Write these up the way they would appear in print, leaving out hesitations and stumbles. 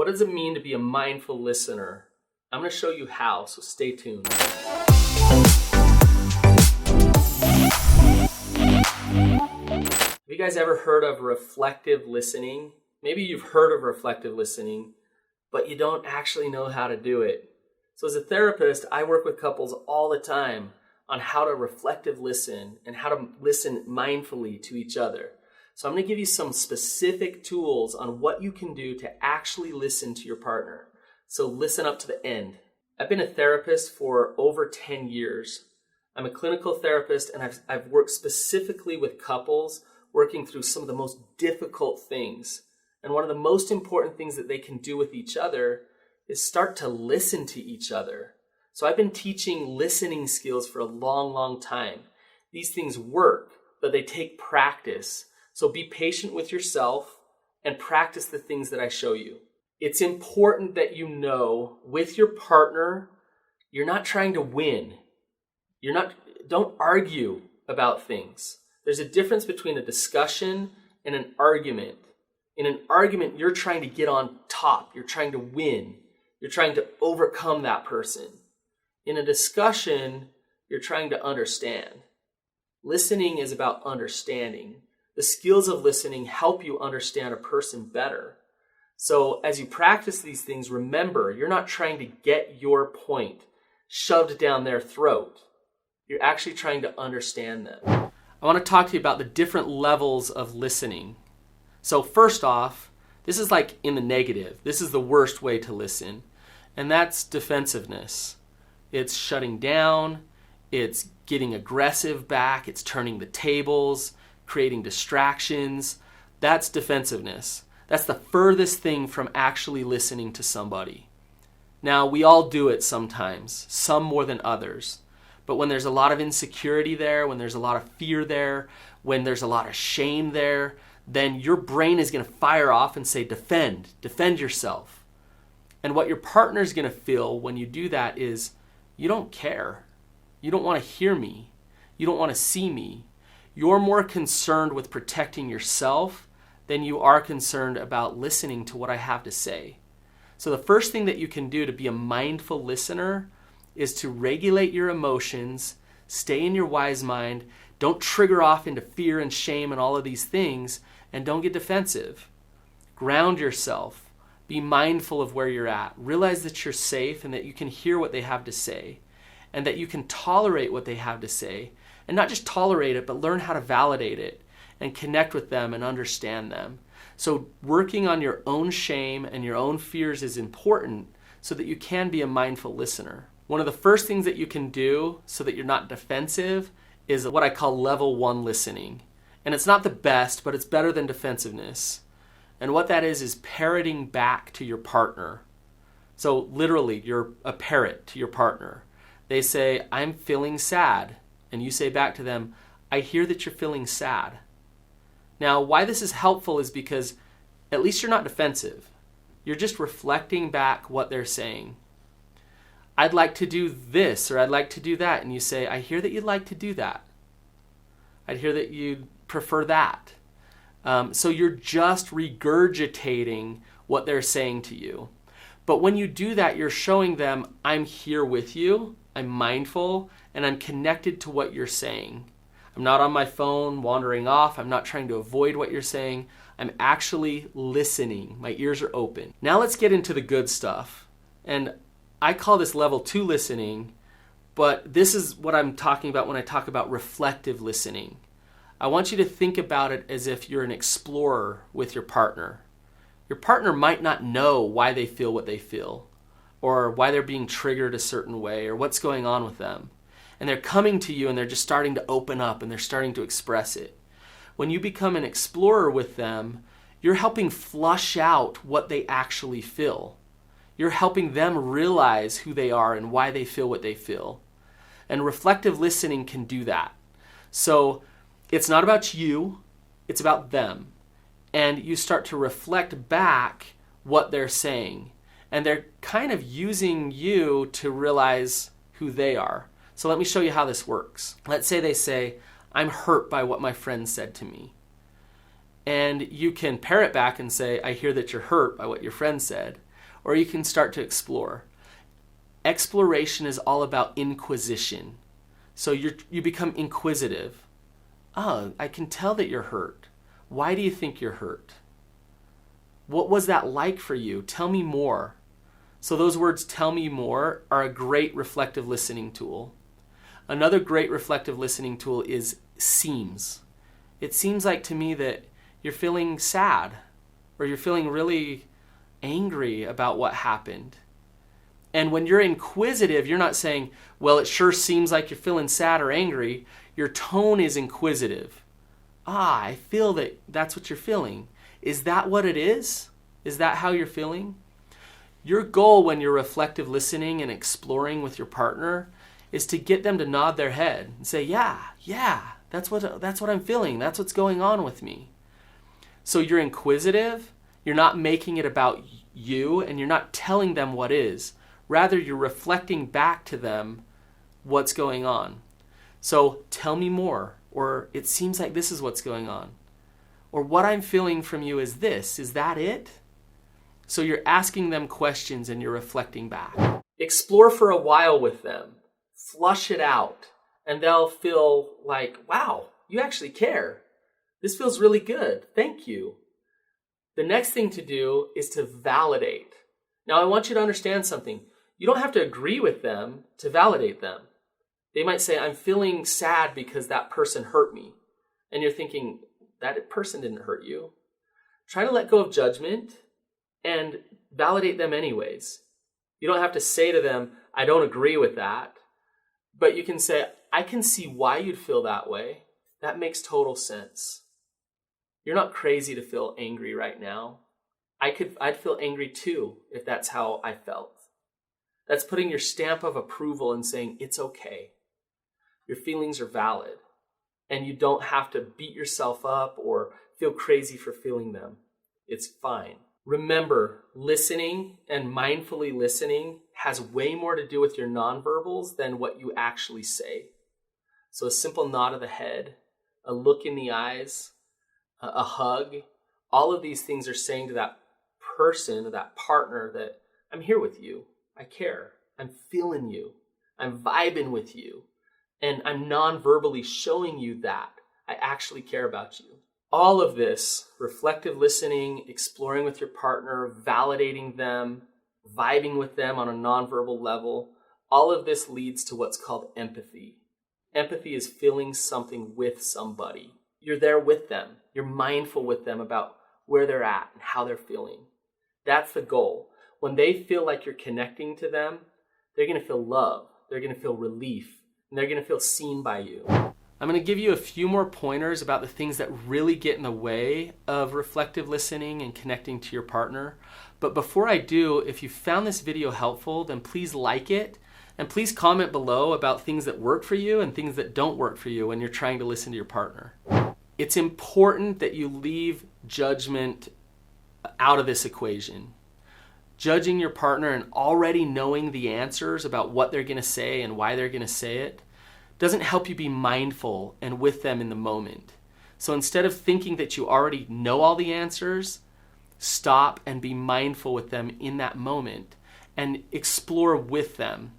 What does it mean to be a mindful listener? I'm going to show you how, so stay tuned. Have you guys ever heard of reflective listening? Maybe you've heard of reflective listening, but you don't actually know how to do it. So as a therapist, I work with couples all the time on how to reflective listen and how to listen mindfully to each other. So I'm going to give you some specific tools on what you can do to actually listen to your partner. So listen up to the end. I've been a therapist for over 10 years. I'm a clinical therapist, and I've worked specifically with couples working through some of the most difficult things. And one of the most important things that they can do with each other is start to listen to each other. So I've been teaching listening skills for a long, long time. These things work, but they take practice. So be patient with yourself and practice the things that I show you. It's important that you know with your partner, you're not trying to win. Don't argue about things. There's a difference between a discussion and an argument. In an argument, you're trying to get on top. You're trying to win. You're trying to overcome that person. In a discussion, you're trying to understand. Listening is about understanding. The skills of listening help you understand a person better. So as you practice these things, remember, you're not trying to get your point shoved down their throat. You're actually trying to understand them. I want to talk to you about the different levels of listening. So first off, this is like in the negative. This is the worst way to listen, and that's defensiveness. It's shutting down, it's getting aggressive back, it's turning the tables, creating distractions. That's defensiveness. That's the furthest thing from actually listening to somebody. Now, we all do it sometimes, some more than others. But when there's a lot of insecurity there, when there's a lot of fear there, when there's a lot of shame there, then your brain is going to fire off and say, defend yourself. And what your partner's going to feel when you do that is, you don't care. You don't want to hear me. You don't want to see me. You're more concerned with protecting yourself than you are concerned about listening to what I have to say. So the first thing that you can do to be a mindful listener is to regulate your emotions, stay in your wise mind, don't trigger off into fear and shame and all of these things, and don't get defensive. Ground yourself. Be mindful of where you're at. Realize that you're safe and that you can hear what they have to say, and that you can tolerate what they have to say. And not just tolerate it, but learn how to validate it and connect with them and understand them. So working on your own shame and your own fears is important so that you can be a mindful listener. One of the first things that you can do so that you're not defensive is what I call level 1 listening. And it's not the best, but it's better than defensiveness. And what that is parroting back to your partner. So literally, you're a parrot to your partner. They say, I'm feeling sad. And you say back to them, I hear that you're feeling sad. Now, why this is helpful is because at least you're not defensive. You're just reflecting back what they're saying. I'd like to do this, or I'd like to do that. And you say, I hear that you'd like to do that. I'd hear that you'd prefer that. So you're just regurgitating what they're saying to you. But when you do that, you're showing them, I'm here with you, I'm mindful, and I'm connected to what you're saying. I'm not on my phone wandering off. I'm not trying to avoid what you're saying. I'm actually listening. My ears are open. Now let's get into the good stuff. And I call this level 2 listening, but this is what I'm talking about when I talk about reflective listening. I want you to think about it as if you're an explorer with your partner. Your partner might not know why they feel what they feel, or why they're being triggered a certain way, or what's going on with them. And they're coming to you and they're just starting to open up and they're starting to express it. When you become an explorer with them, you're helping flush out what they actually feel. You're helping them realize who they are and why they feel what they feel. And reflective listening can do that. So it's not about you, it's about them. And you start to reflect back what they're saying. And they're kind of using you to realize who they are. So let me show you how this works. Let's say they say, I'm hurt by what my friend said to me. And you can parrot back and say, I hear that you're hurt by what your friend said. or you can start to explore. Exploration is all about inquisition. So you become inquisitive. Oh, I can tell that you're hurt. Why do you think you're hurt? What was that like for you? Tell me more. So those words, tell me more, are a great reflective listening tool. Another great reflective listening tool is seems. It seems like to me that you're feeling sad, or you're feeling really angry about what happened. And when you're inquisitive, you're not saying, well, it sure seems like you're feeling sad or angry. Your tone is inquisitive. I feel that that's what you're feeling. Is that what it is? Is that how you're feeling? Your goal when you're reflective listening and exploring with your partner is to get them to nod their head and say, yeah, that's what I'm feeling. That's what's going on with me. So you're inquisitive. You're not making it about you, and you're not telling them what is. Rather, you're reflecting back to them what's going on. So tell me more, or it seems like this is what's going on. Or what I'm feeling from you is this. Is that it? So you're asking them questions and you're reflecting back. Explore for a while with them. Flush it out. And they'll feel like, wow, you actually care. This feels really good. Thank you. The next thing to do is to validate. Now, I want you to understand something. You don't have to agree with them to validate them. They might say, I'm feeling sad because that person hurt me. And you're thinking, that person didn't hurt you. Try to let go of judgment and validate them anyways. You don't have to say to them, I don't agree with that. But you can say, I can see why you'd feel that way. That makes total sense. You're not crazy to feel angry right now. I'd feel angry too if that's how I felt. That's putting your stamp of approval and saying, it's okay. Your feelings are valid. And you don't have to beat yourself up or feel crazy for feeling them. It's fine. Remember, listening and mindfully listening has way more to do with your nonverbals than what you actually say. So a simple nod of the head, a look in the eyes, a hug, all of these things are saying to that person, that partner, that I'm here with you. I care. I'm feeling you. I'm vibing with you. And I'm non-verbally showing you that I actually care about you. All of this, reflective listening, exploring with your partner, validating them, vibing with them on a non-verbal level, all of this leads to what's called empathy. Empathy is feeling something with somebody. You're there with them. You're mindful with them about where they're at and how they're feeling. That's the goal. When they feel like you're connecting to them, they're going to feel love. They're going to feel relief. And they're going to feel seen by you. I'm going to give you a few more pointers about the things that really get in the way of reflective listening and connecting to your partner. But before I do, if you found this video helpful, then please like it. And please comment below about things that work for you and things that don't work for you when you're trying to listen to your partner. It's important that you leave judgment out of this equation. Judging your partner and already knowing the answers about what they're going to say and why they're going to say it doesn't help you be mindful and with them in the moment. So instead of thinking that you already know all the answers, stop and be mindful with them in that moment and explore with them.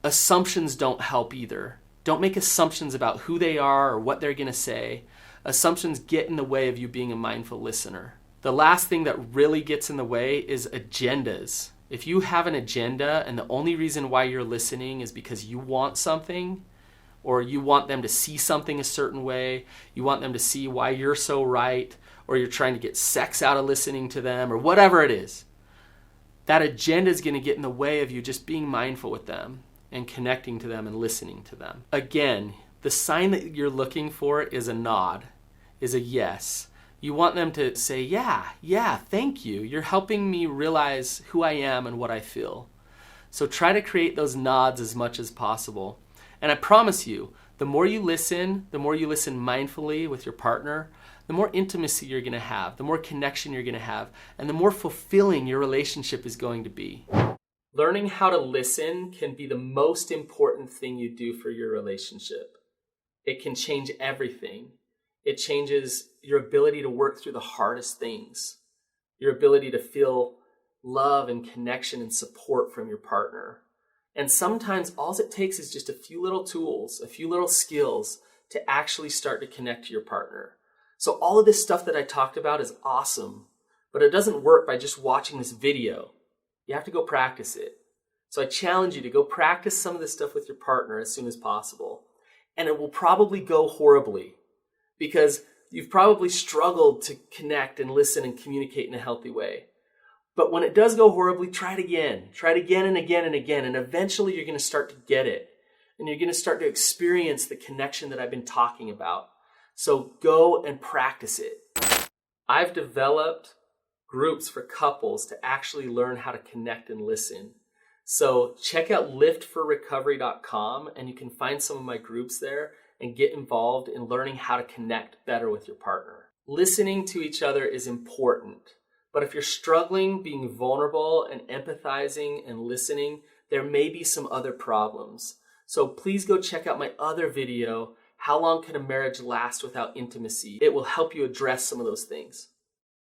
Assumptions don't help either. Don't make assumptions about who they are or what they're going to say. Assumptions get in the way of you being a mindful listener. The last thing that really gets in the way is agendas. If you have an agenda and the only reason why you're listening is because you want something, or you want them to see something a certain way, you want them to see why you're so right, or you're trying to get sex out of listening to them, or whatever it is, that agenda is going to get in the way of you just being mindful with them and connecting to them and listening to them. Again, the sign that you're looking for is a nod, is a yes. You want them to say, yeah, thank you. You're helping me realize who I am and what I feel. So try to create those nods as much as possible. And I promise you, the more you listen mindfully with your partner, the more intimacy you're going to have, the more connection you're going to have, and the more fulfilling your relationship is going to be. Learning how to listen can be the most important thing you do for your relationship. It can change everything. It changes your ability to work through the hardest things, your ability to feel love and connection and support from your partner. And sometimes all it takes is just a few little tools, a few little skills to actually start to connect to your partner. So all of this stuff that I talked about is awesome, but it doesn't work by just watching this video. You have to go practice it. So I challenge you to go practice some of this stuff with your partner as soon as possible. And it will probably go horribly because you've probably struggled to connect and listen and communicate in a healthy way. But when it does go horribly, try it again. Try it again and again and again. And eventually you're going to start to get it. And you're going to start to experience the connection that I've been talking about. So go and practice it. I've developed groups for couples to actually learn how to connect and listen. So check out liftforrecovery.com and you can find some of my groups there and get involved in learning how to connect better with your partner. Listening to each other is important, but if you're struggling being vulnerable and empathizing and listening, there may be some other problems. So please go check out my other video, How Long Can a Marriage Last Without Intimacy? It will help you address some of those things.